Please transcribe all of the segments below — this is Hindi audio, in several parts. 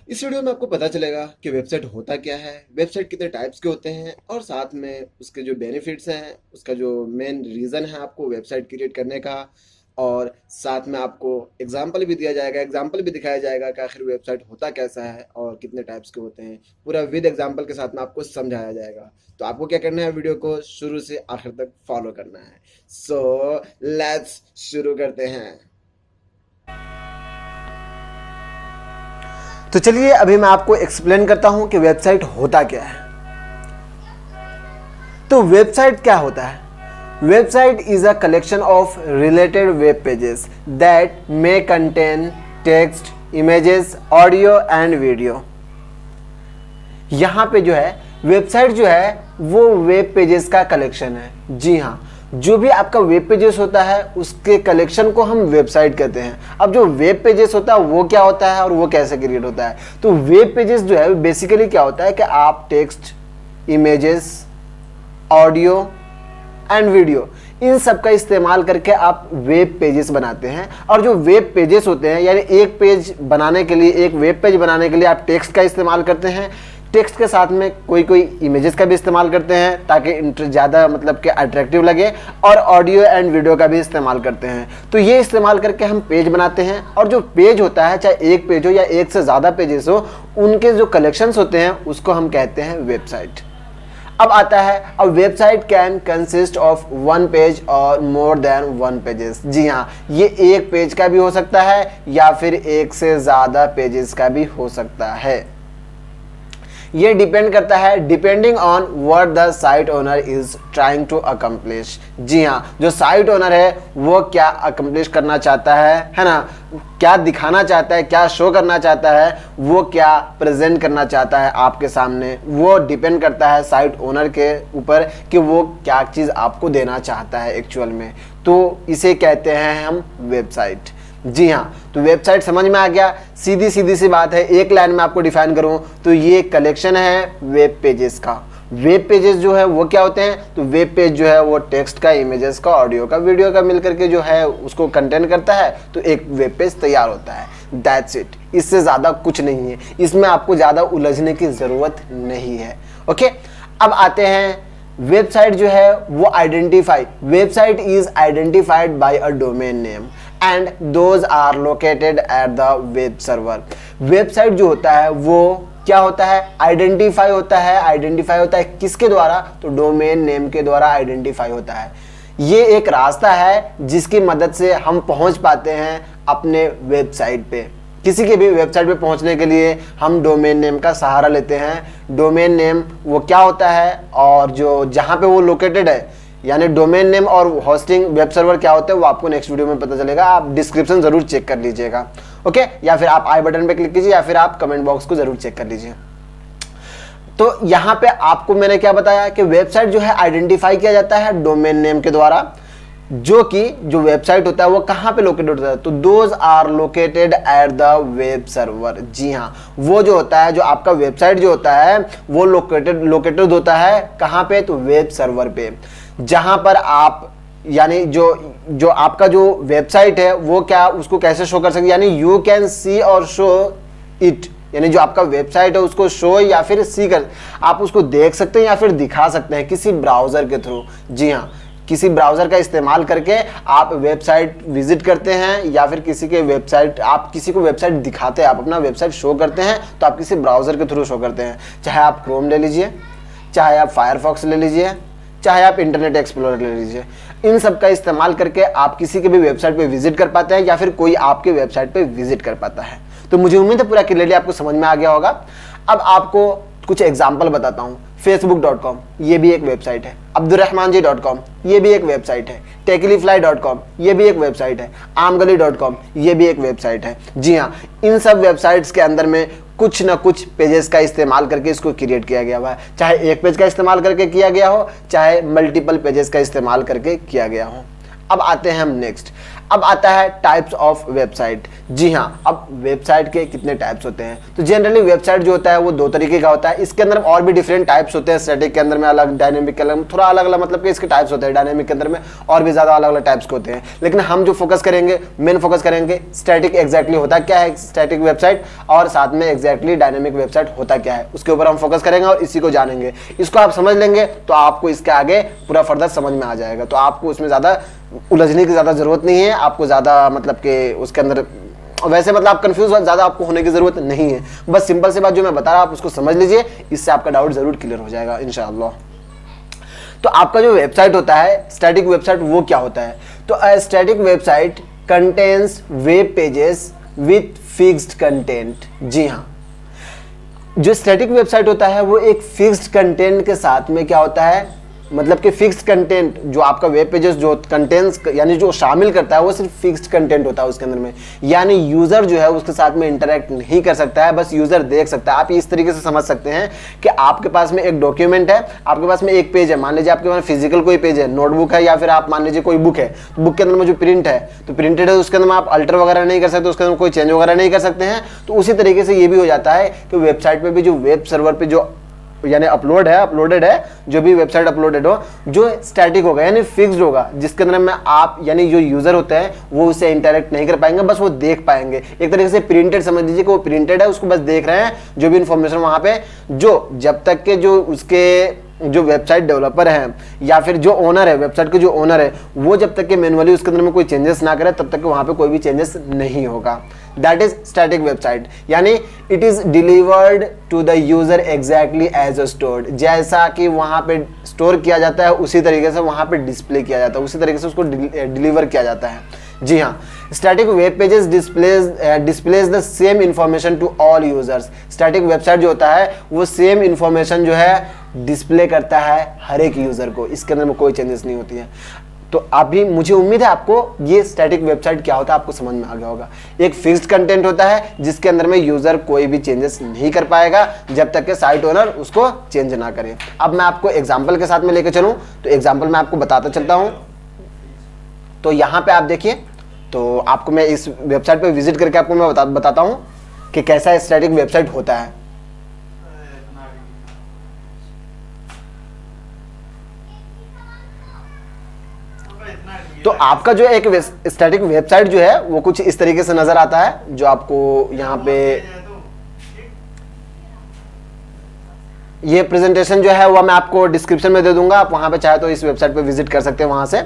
इस वीडियो में आपको पता चलेगा कि वेबसाइट होता क्या है, वेबसाइट कितने टाइप्स के होते हैं और साथ में उसके जो बेनिफिट्स हैं, उसका जो मेन रीज़न है आपको वेबसाइट क्रिएट करने का। और साथ में आपको एग्जाम्पल भी दिया जाएगा, एग्जाम्पल भी दिखाया जाएगा कि आखिर वेबसाइट होता कैसा है और कितने टाइप्स के होते हैं। पूरा विद एग्जाम्पल के साथ में आपको समझाया जाएगा। तो आपको क्या करना है, वीडियो को शुरू से आखिर तक फॉलो करना है। सो लेट्स शुरू करते हैं। तो चलिए अभी मैं आपको एक्सप्लेन करता हूं कि वेबसाइट होता क्या है। तो वेबसाइट क्या होता है? Website is a collection of related web pages that may contain text, images, audio and video. यहां पे जो है वेबसाइट जो है वो वेब पेजेस का कलेक्शन है। जी हाँ, जो भी आपका वेब पेजेस होता है उसके कलेक्शन को हम वेबसाइट कहते हैं। अब जो वेब पेजेस होता है वो क्या होता है और वो कैसे क्रिएट होता है? तो वेब पेजेस जो है बेसिकली क्या होता है कि आप text, images, audio and video इन सब का इस्तेमाल करके आप वेब पेजेस बनाते हैं। और जो वेब पेजेस होते हैं यानी एक पेज बनाने के लिए, एक वेब पेज बनाने के लिए आप टेक्स्ट का इस्तेमाल करते हैं। टेक्स्ट के साथ में कोई कोई इमेजेस का भी इस्तेमाल करते हैं ताकि ज़्यादा मतलब कि अट्रैक्टिव लगे, और ऑडियो एंड वीडियो का भी इस्तेमाल करते हैं। तो ये इस्तेमाल करके हम पेज बनाते हैं। और जो पेज होता है, चाहे एक पेज हो या एक से ज़्यादा पेजेस हो, उनके जो कलेक्शंस होते हैं उसको हम कहते हैं वेबसाइट। अब आता है, अब website can consist of one page और मोर देन वन पेजेस। जी हाँ, ये एक पेज का भी हो सकता है या फिर एक से ज़्यादा पेजेस का भी हो सकता है। ये डिपेंड करता है depending on what the site owner is trying to accomplish. जी हाँ, जो साइट ओनर है वो क्या अकम्प्लिश करना चाहता है ना, क्या दिखाना चाहता है, क्या शो करना चाहता है, वो क्या प्रेजेंट करना चाहता है आपके सामने, वो डिपेंड करता है साइट ओनर के ऊपर कि वो क्या चीज़ आपको देना चाहता है एक्चुअल में। तो इसे कहते हैं हम वेबसाइट। जी हाँ, तो वेबसाइट समझ में आ गया। सीधी सीधी सी बात है, एक लाइन में आपको डिफाइन करूं तो ये कलेक्शन है वेब पेजेस का। वेब पेजेस जो है वो क्या होते हैं? तो वेब पेज जो है वो टेक्स्ट का, इमेजेस का, ऑडियो का, वीडियो का मिलकर के जो है उसको कंटेंट करता है, तो एक वेब पेज तैयार होता है। दैट्स इट, इससे ज़्यादा कुछ नहीं है। इसमें आपको ज़्यादा उलझने की ज़रूरत नहीं है। ओके, अब आते हैं वेबसाइट जो है वो identify, website is identified by a domain name and those are located at the web server. Website जो होता है वो क्या होता है? आइडेंटिफाई होता है। आइडेंटिफाई होता है किसके द्वारा? तो डोमेन नेम के द्वारा आइडेंटिफाई होता है। ये एक रास्ता है जिसकी मदद से हम पहुंच पाते हैं अपने वेबसाइट पे। किसी के भी वेबसाइट पे पहुंचने के लिए हम डोमेन नेम का सहारा लेते हैं। डोमेन नेम वो क्या होता है और जो जहां पे वो लोकेटेड है, यानी डोमेन नेम और होस्टिंग वेब सर्वर क्या होते हैं वो आपको नेक्स्ट वीडियो में पता चलेगा। आप डिस्क्रिप्शन जरूर चेक कर लीजिएगा। ओके, या फिर आप आई बटन पे क्लिक कीजिए या फिर आप कमेंट बॉक्स को जरूर चेक कर लीजिए। तो यहाँ पे आपको मैंने क्या बताया कि वेबसाइट जो है आइडेंटिफाई किया जाता है डोमेन नेम के द्वारा, जो कि जो वेबसाइट होता है वो कहाँ पे लोकेटेड होता है? तो those are located at the web server. जी हाँ, वो जो होता है, जो आपका वेबसाइट जो होता है वो लोकेटेड होता है कहाँ पे? तो वेब सर्वर पे, जहां पर आप यानी जो आपका जो वेबसाइट है वो क्या, उसको कैसे शो कर सकते, यानी यू कैन सी और शो इट, यानी जो आपका वेबसाइट है उसको शो या फिर सी कर, आप उसको देख सकते हैं या फिर दिखा सकते हैं किसी ब्राउजर के थ्रू। जी हाँ, किसी ब्राउजर का इस्तेमाल करके आप वेबसाइट विजिट करते हैं या फिर किसी के वेबसाइट, आप किसी को वेबसाइट दिखाते हैं, आप अपना वेबसाइट शो करते हैं तो आप किसी ब्राउजर के थ्रू शो करते हैं। चाहे आप क्रोम ले लीजिए, चाहे आप फायरफॉक्स ले लीजिए, चाहे आप इंटरनेट एक्सप्लोरर ले लीजिए, इन सब का इस्तेमाल करके आप किसी के भी वेबसाइट पे विजिट कर पाते हैं या फिर कोई आपके वेबसाइट पे विजिट कर पाता है। तो मुझे उम्मीद है पूरा क्लियरली आपको समझ में आ गया होगा। अब आपको कुछ एग्जाम्पल बताता हूँ। facebook.com ये भी एक वेबसाइट है, abdurrahmanji.com ये भी एक वेबसाइट है, techilify.com ये भी एक वेबसाइट है, amgali.com ये भी एक वेबसाइट है। जी हाँ, इन सब वेबसाइट्स के अंदर में कुछ ना कुछ पेजेस का इस्तेमाल करके इसको क्रिएट किया गया हुआ है। चाहे एक पेज का इस्तेमाल करके किया गया हो, चाहे मल्टीपल पेजेस का इस्तेमाल करके किया गया हो। अब आते हैं हम नेक्स्ट। अब आता है टाइप्स ऑफ वेबसाइट। जी हाँ, अब वेबसाइट के कितने टाइप्स होते हैं? तो जनरली वेबसाइट जो होता है वो दो तरीके का होता है। इसके अंदर और भी डिफरेंट टाइप्स होते हैं, स्टैटिक के अंदर में अलग, डायनेमिक के अंदर थोड़ा अलग अलग, मतलब कि इसके टाइप्स होते हैं। डायनेमिक के अंदर में और भी ज्यादा अलग अलग टाइप्स के होते हैं, लेकिन हम जो फोकस करेंगे, मेन फोकस करेंगे स्टैटिक एग्जैक्टली होता क्या है, स्टैटिक वेबसाइट, और साथ में एग्जैक्टली डायनेमिक वेबसाइट होता क्या है, उसके ऊपर हम फोकस करेंगे और इसी को जानेंगे। इसको आप समझ लेंगे तो आपको इसके आगे पूरा फर्दर समझ में आ जाएगा। तो आपको उसमें ज्यादा उलझने की ज्यादा जरूरत नहीं है, आपको ज्यादा मतलब कि उसके अंदर वैसे मतलब आप कंफ्यूज ज्यादा आपको होने की जरूरत नहीं है। बस सिंपल सी बात जो मैं बता रहा हूं आप उसको समझ लीजिए, इससे आपका डाउट जरूर क्लियर हो जाएगा इंशाअल्लाह। तो आपका जो वेबसाइट होता है स्टैटिक वेबसाइट, वो क्या होता है? तो a static website contains web pages with fixed content. जी हाँ, जो स्टैटिक वेबसाइट होता है वो एक फिक्स्ड कंटेंट के साथ में क्या होता है, मतलब कि फिक्स्ड कंटेंट जो आपका वेब पेजेस जो कंटेंट्स यानी जो शामिल करता है वो सिर्फ फिक्स्ड कंटेंट होता है उसके अंदर में, यानी यूजर जो है उसके साथ में इंटरेक्ट नहीं कर सकता है, बस यूजर देख सकता है। आप इस तरीके से समझ सकते हैं कि आपके पास में एक डॉक्यूमेंट है, आपके पास में एक पेज है, मान लीजिए आपके पास फिजिकल कोई पेज है, नोटबुक है, या फिर आप मान लीजिए कोई बुक है, तो बुक के अंदर में जो प्रिंट है तो प्रिंटेड है, उसके अंदर में आप अल्टर वगैरह नहीं कर सकते, उसके अंदर कोई चेंज वगैरह नहीं कर सकते हैं। तो उसी तरीके से ये भी हो जाता है कि वेबसाइट पे भी जो वेब सर्वर पे जो यानी अपलोडेड है, जो भी वेबसाइट अपलोडेड हो, जो स्टैटिक होगा यानी फिक्स्ड होगा, जिसके अंदर में आप यानी जो यूजर होते हैं वो उससे इंटरेक्ट नहीं कर पाएंगे, बस वो देख पाएंगे। एक तरीके से प्रिंटेड समझ लीजिए कि वो प्रिंटेड है, उसको बस देख रहे हैं, जो भी इंफॉर्मेशन वहां पे, जो जब तक के जो उसके जो वेबसाइट डेवलपर हैं या फिर जो ओनर है, वेबसाइट के जो ओनर है, वो जब तक के मैनुअली उसके अंदर में कोई चेंजेस ना करे तब तक के वहां पे कोई भी चेंजेस नहीं होगा। दैट इज स्टैटिक वेबसाइट, यानी it is delivered to the user exactly as stored. जैसा कि वहां पे स्टोर किया जाता है उसी तरीके से वहां पे डिस्प्ले किया जाता है, उसी तरीके से उसको डिलीवर किया जाता है। जी हाँ, static web pages displays the same information to all users. Static website जो होता है वो सेम इंफॉर्मेशन जो है डिस्प्ले करता है हर एक यूजर को, इसके अंदर में कोई चेंजेस नहीं होती है। तो अभी मुझे उम्मीद है आपको ये स्टैटिक वेबसाइट क्या होता है आपको समझ में आ गया होगा। एक फिक्स्ड कंटेंट होता है जिसके अंदर में यूजर कोई भी चेंजेस नहीं कर पाएगा जब तक कि साइट ओनर उसको चेंज ना करे। अब मैं आपको एग्जांपल के साथ में लेकर चलूं तो एग्जांपल मैं आपको बताता चलता हूं। तो यहां पे आप देखिए, तो आपको मैं इस वेबसाइट पे विजिट करके आपको मैं बताता हूं कि कैसा स्टैटिक वेबसाइट होता है। तो आपका जो एक स्टैटिक वेबसाइट जो है वो कुछ इस तरीके से नजर आता है, जो आपको यहाँ पे ये प्रेजेंटेशन जो है वो मैं आपको डिस्क्रिप्शन में दे दूंगा, आप वहां पे चाहे तो इस वेबसाइट पे विजिट कर सकते हैं वहां से।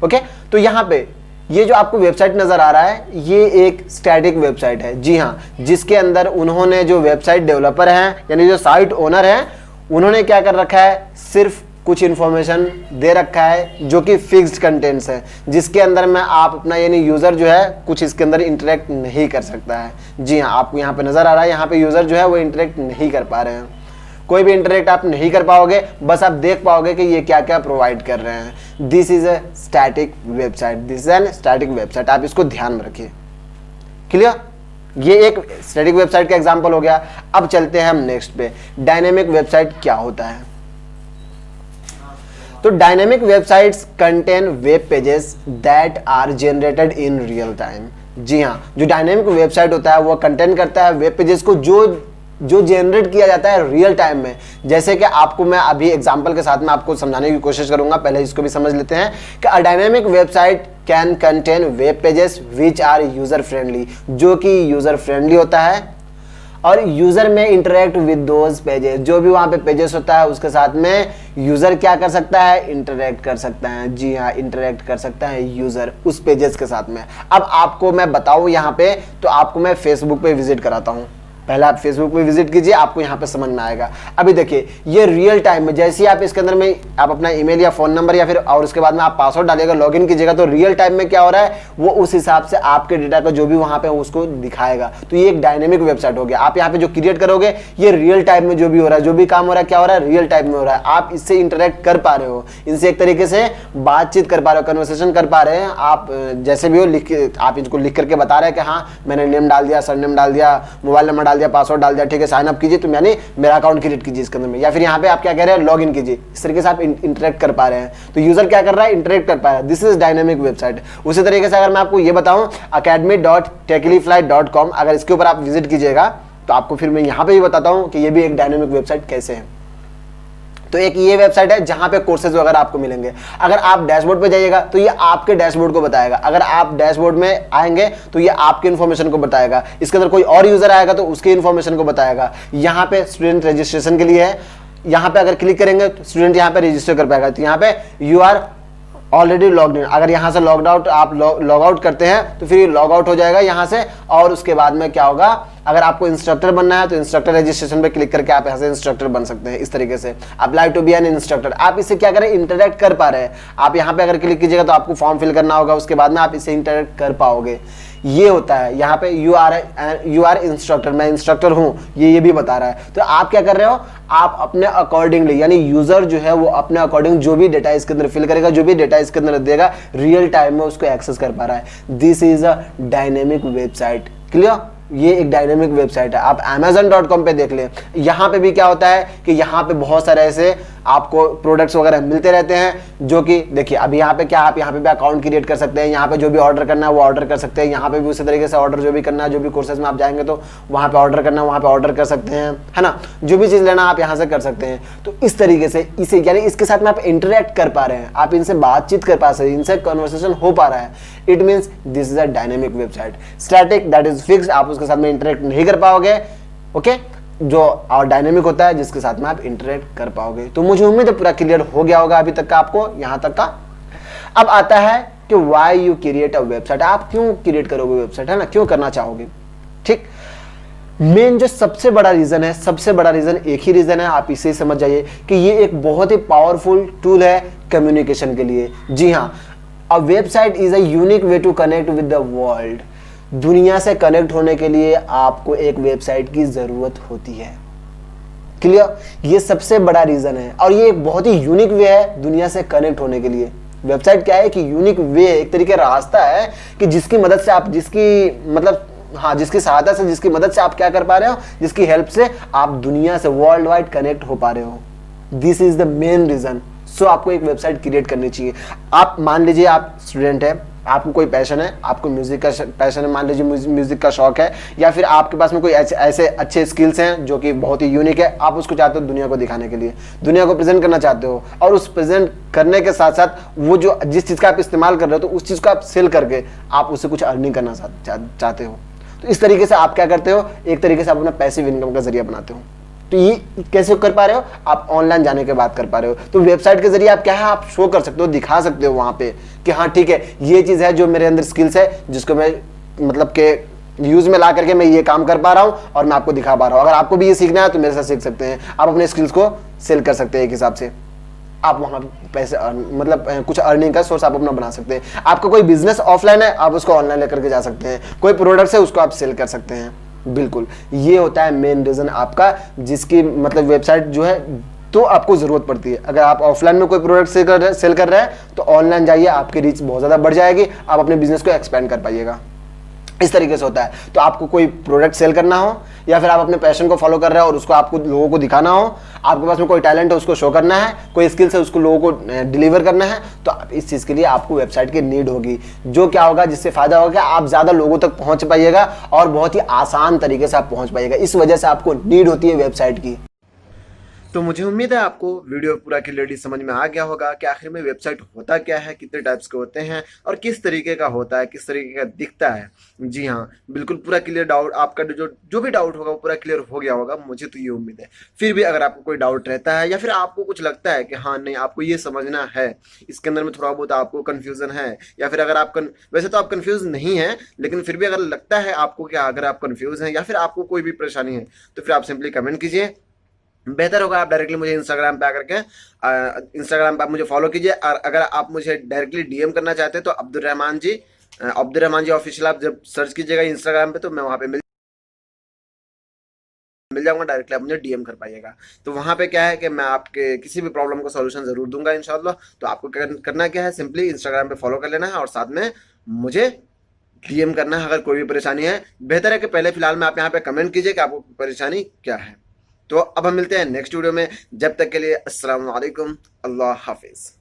ओके, तो यहाँ पे ये जो आपको वेबसाइट नजर आ रहा है ये एक स्टैटिक वेबसाइट है। जी हाँ, जिसके अंदर उन्होंने जो वेबसाइट डेवलपर हैं यानी जो साइट ओनर हैं उन्होंने क्या कर रखा है, सिर्फ कुछ इंफॉर्मेशन दे रखा है जो कि फिक्स्ड कंटेंट्स है, जिसके अंदर में आप अपना यानी यूजर जो है कुछ इसके अंदर इंटरेक्ट नहीं कर सकता है। जी हाँ, आपको यहाँ पे नजर आ रहा है, यहाँ पे यूजर जो है वो इंटरेक्ट नहीं कर पा रहे हैं, कोई भी इंटरेक्ट आप नहीं कर पाओगे, बस आप देख पाओगे कि ये क्या क्या प्रोवाइड कर रहे हैं। This is a static website, this is an static website, आप इसको ध्यान में रखिए। क्लियर? ये एक स्टैटिक वेबसाइट का एग्जांपल हो गया। अब चलते हैं हम नेक्स्ट पे, डायनेमिक वेबसाइट क्या होता है। तो dynamic websites contain web pages that are generated in real time. जी हाँ, जो डायनेमिक वेबसाइट होता है वो कंटेन करता है वेब पेजेस को जो जनरेट किया जाता है रियल टाइम में। जैसे कि आपको मैं अभी एग्जांपल के साथ में आपको समझाने की कोशिश करूंगा, पहले इसको भी समझ लेते हैं कि a dynamic website can contain web pages which are user friendly, जो कि यूजर फ्रेंडली होता है और यूजर में इंटरेक्ट विद दोज पेजेस, जो भी वहां पे पेजेस होता है उसके साथ में यूजर क्या कर सकता है, इंटरेक्ट कर सकता है। जी हाँ, इंटरेक्ट कर सकता है यूजर उस पेजेस के साथ में। अब आपको मैं बताऊं यहाँ पे, तो आपको मैं फेसबुक पे विजिट कराता हूँ। पहले आप फेसबुक पे विजिट कीजिए, आपको यहाँ पे समझ में आएगा। अभी देखिए ये रियल टाइम में जैसे ही आप इसके अंदर में आप अपना ईमेल या फोन नंबर या फिर और उसके बाद में आप पासवर्ड डालिएगा, लॉगिन कीजिएगा, तो रियल टाइम में क्या हो रहा है वो उस हिसाब से आपके डेटा का जो भी वहां पे उसको दिखाएगा। तो ये एक डायनेमिक वेबसाइट हो गया। आप यहाँ पे जो क्रिएट करोगे ये रियल टाइम में जो भी हो रहा है, जो भी काम हो रहा है, क्या हो रहा है, रियल टाइम में हो रहा है। आप इससे इंटरेक्ट कर पा रहे हो, इनसे एक तरीके से बातचीत कर पा रहे हो, कन्वर्सेशन कर पा रहे हैं। आप जैसे भी हो आप इसको लिख करके बता रहे हैं कि हाँ मैंने नेम डाल दिया, सरनेम डाल दिया, मोबाइल नंबर डाल डाल दिया, पासवर्ड डाल दिया, ठीक है, साइन अप कीजिए, तो यानी मेरा अकाउंट क्रिएट कीजिए इसके अंदर में, या फिर यहाँ पे आप क्या कह रहे हैं, लॉग इन कीजिए। इस तरीके से आप इंटरेक्ट कर पा रहे हैं, तो यूजर क्या कर रहा है, इंटरेक्ट कर पा रहा है। This is dynamic website. उसी तरीके से अगर मैं आपको ये बताऊं academy.techelyfly.com, अगर इसके ऊपर आप विजिट कीजिएगा तो आपको फिर मैं यहाँ पे भी बताता हूँ कि ये भी एक डायनेमिक वेबसाइट कैसे है। तो एक ये वेबसाइट है जहां पे कोर्सेज वगैरह आपको मिलेंगे। अगर आप डैशबोर्ड पे जाइएगा तो ये आपके डैशबोर्ड को बताएगा, अगर आप डैशबोर्ड में आएंगे तो ये आपके इन्फॉर्मेशन को बताएगा, इसके अंदर कोई और यूजर आएगा तो उसके इन्फॉर्मेशन को बताएगा। यहाँ पे स्टूडेंट रजिस्ट्रेशन के लिए है, यहाँ पे अगर क्लिक करेंगे तो स्टूडेंट यहाँ पे रजिस्टर कर पाएगा। तो यहाँ पे you are already logged in, अगर यहाँ से लॉग आउट आप लॉग आउट करते हैं तो फिर लॉग आउट हो जाएगा यहाँ से, और उसके बाद में क्या होगा, अगर आपको इंस्ट्रक्टर बनना है तो इंस्ट्रक्टर रजिस्ट्रेशन पे क्लिक करके आप यहाँ से इंस्ट्रक्टर बन सकते हैं। इस तरीके से apply to be an instructor, आप इससे क्या करें, इंटरेक्ट कर पा रहे हैं। आप यहाँ पे अगर क्लिक कीजिएगा तो आपको फॉर्म फिल करना होगा, उसके बाद में आप इससे इंटरेक्ट कर पाओगे। ये होता है यहाँ पे यू आर इंस्ट्रक्टर, मैं इंस्ट्रक्टर हूँ, ये भी बता रहा है। तो आप क्या कर रहे हो, आप अपने अकॉर्डिंगली, यानी यूजर जो है वो अपने अकॉर्डिंग जो भी डेटा इसके अंदर फिल करेगा, जो भी डेटा इसके अंदर देगा, रियल टाइम में उसको एक्सेस कर पा रहा है। This is a dynamic website. Clear, ये एक डायनेमिक वेबसाइट है। आप amazon.com पे देख लें, यहाँ पे भी क्या होता है कि यहाँ पे बहुत सारे ऐसे आपको प्रोडक्ट्स वगैरह मिलते रहते हैं, जो कि देखिए अभी यहाँ पे क्या, आप यहाँ पे भी अकाउंट क्रिएट कर सकते हैं, यहाँ पे जो भी ऑर्डर करना है वो ऑर्डर कर सकते हैं, यहाँ पे भी उसी तरीके से ऑर्डर जो भी करना है, जो भी कोर्सेज में आप जाएंगे तो वहाँ पे ऑर्डर करना है, वहाँ पे ऑर्डर कर सकते हैं, है ना, जो भी चीज़ लेना आप यहाँ से कर सकते हैं। तो इस तरीके से इसे, यानी इसके साथ में आप इंटरेक्ट कर पा रहे हैं, आप इनसे बातचीत कर पा रहे हैं, इनसे कन्वर्सेशन हो पा रहा है। It means this is a dynamic website. Static, that is fixed, आप उसके साथ में इंटरेक्ट नहीं कर पाओगे। ओके, जो और डायनेमिक होता है जिसके साथ में आप इंटरेक्ट कर पाओगे। तो मुझे उम्मीद है पूरा क्लियर हो गया होगा अभी तक का आपको, यहां तक का। अब आता है कि why you create a website, आप क्यों क्रिएट करोगे वेबसाइट, है ना, क्यों करना चाहोगे। ठीक, मेन जो सबसे बड़ा रीजन है, सबसे बड़ा रीजन एक ही रीजन है, आप इसे समझ जाइए कि ये एक बहुत ही पावरफुल टूल है कम्युनिकेशन के लिए। जी हाँ, a website is a unique way to connect with the world. दुनिया से कनेक्ट होने के लिए आपको एक वेबसाइट की जरूरत होती है। क्लियर, ये सबसे बड़ा रीजन है, और ये एक बहुत ही यूनिक वे है दुनिया से कनेक्ट होने के लिए। वेबसाइट क्या है कि यूनिक वे, एक तरीके रास्ता है कि जिसकी मदद से आप, जिसकी मतलब हाँ, जिसकी सहायता से, जिसकी मदद से आप क्या कर पा रहे हो, जिसकी हेल्प से आप दुनिया से वर्ल्ड वाइड कनेक्ट हो पा रहे हो। This is the main reason. So आपको एक वेबसाइट क्रिएट करनी चाहिए। आप मान लीजिए आप स्टूडेंट है, आपको कोई पैशन है, आपको म्यूजिक का पैशन है, मान लीजिए म्यूजिक का शौक है, या फिर आपके पास में कोई ऐसे अच्छे स्किल्स हैं जो कि बहुत ही यूनिक है, आप उसको चाहते हो दुनिया को दिखाने के लिए, दुनिया को प्रेजेंट करना चाहते हो, और उस प्रेजेंट करने के साथ साथ वो जो जिस चीज़ का आप इस्तेमाल कर रहे हो तो उस चीज़ को आप सेल करके आप उससे कुछ अर्निंग करना चाहते हो। तो इस तरीके से आप क्या करते हो, एक तरीके से आप अपना पैसिव इनकम का जरिया बनाते हो। तो ये कैसे कर पा रहे हो, आप ऑनलाइन जाने के बाद कर पा रहे हो। तो वेबसाइट के जरिए आप क्या है, आप शो कर सकते हो, दिखा सकते हो वहां पे कि हाँ ठीक है, ये चीज है जो मेरे अंदर स्किल्स है, जिसको मैं मतलब के यूज में ला करके मैं ये काम कर पा रहा हूँ और मैं आपको दिखा पा रहा हूँ। अगर आपको भी ये सीखना है तो मेरे साथ सीख सकते हैं, आप अपने स्किल्स को सेल कर सकते हैं, एक हिसाब से आप वहां पैसे मतलब कुछ अर्निंग का सोर्स आप अपना बना सकते हैं। आपका कोई बिजनेस ऑफलाइन है, आप उसको ऑनलाइन लेकर के जा सकते हैं, कोई प्रोडक्ट्स है उसको आप सेल कर सकते हैं। बिल्कुल, ये होता है मेन रीजन आपका, जिसकी मतलब वेबसाइट जो है तो आपको जरूरत पड़ती है। अगर आप ऑफलाइन में कोई प्रोडक्ट सेल कर रहे हैं तो ऑनलाइन जाइए, आपकी रीच बहुत ज्यादा बढ़ जाएगी, आप अपने बिजनेस को एक्सपेंड कर पाइएगा। इस तरीके से होता है। तो आपको कोई प्रोडक्ट सेल करना हो, या फिर आप अपने पैशन को फॉलो कर रहे हो और उसको आपको लोगों को दिखाना हो, आपके पास में कोई टैलेंट है उसको शो करना है, कोई स्किल्स है उसको लोगों को डिलीवर करना है, तो आप इस चीज़ के लिए आपको वेबसाइट की नीड होगी। जो क्या होगा, जिससे फायदा होगा, आप ज़्यादा लोगों तक पहुंच पाइएगा और बहुत ही आसान तरीके से आप पहुंच पाइएगा। इस वजह से आपको नीड होती है वेबसाइट की। तो मुझे उम्मीद है आपको वीडियो पूरा क्लियरली समझ में आ गया होगा कि आखिर में वेबसाइट होता क्या है, कितने टाइप्स के होते हैं और किस तरीके का होता है, किस तरीके का दिखता है। जी हाँ, बिल्कुल पूरा क्लियर डाउट आपका जो भी डाउट होगा वो पूरा क्लियर हो गया होगा, मुझे तो ये उम्मीद है। फिर भी अगर आपको कोई डाउट रहता है या फिर आपको कुछ लगता है कि हाँ नहीं आपको ये समझना है, इसके अंदर में थोड़ा बहुत आपको कन्फ्यूजन है, या फिर अगर आप वैसे तो आप कन्फ्यूज नहीं है, लेकिन फिर भी अगर लगता है आपको कि अगर आप कन्फ्यूज हैं या फिर आपको कोई भी परेशानी है, तो फिर आप सिंपली कमेंट कीजिए। बेहतर होगा आप डायरेक्टली मुझे इंस्टाग्राम पे आकर के इंस्टाग्राम पे आप मुझे फॉलो कीजिए, और अगर आप मुझे डायरेक्टली डीएम करना चाहते हैं तो अब्दुर्रहमान जी ऑफिशियल आप जब सर्च कीजिएगा इंस्टाग्राम पे तो मैं वहां पे मिल जाऊंगा, डायरेक्टली आप मुझे डीएम कर पाइएगा। तो वहां पे क्या है कि मैं आपके किसी भी प्रॉब्लम को सॉल्यूशन जरूर दूंगा इंशाल्लाह। तो आपको करना क्या है, सिंपली इंस्टाग्राम पे फॉलो कर लेना है और साथ में मुझे डीएम करना है अगर कोई भी परेशानी है। बेहतर है कि पहले फिलहाल में आप यहाँ पे कमेंट कीजिए कि आपको परेशानी क्या है। तो अब हम मिलते हैं नेक्स्ट वीडियो में, जब तक के लिए अस्सलाम वालेकुम, अल्लाह हाफिज।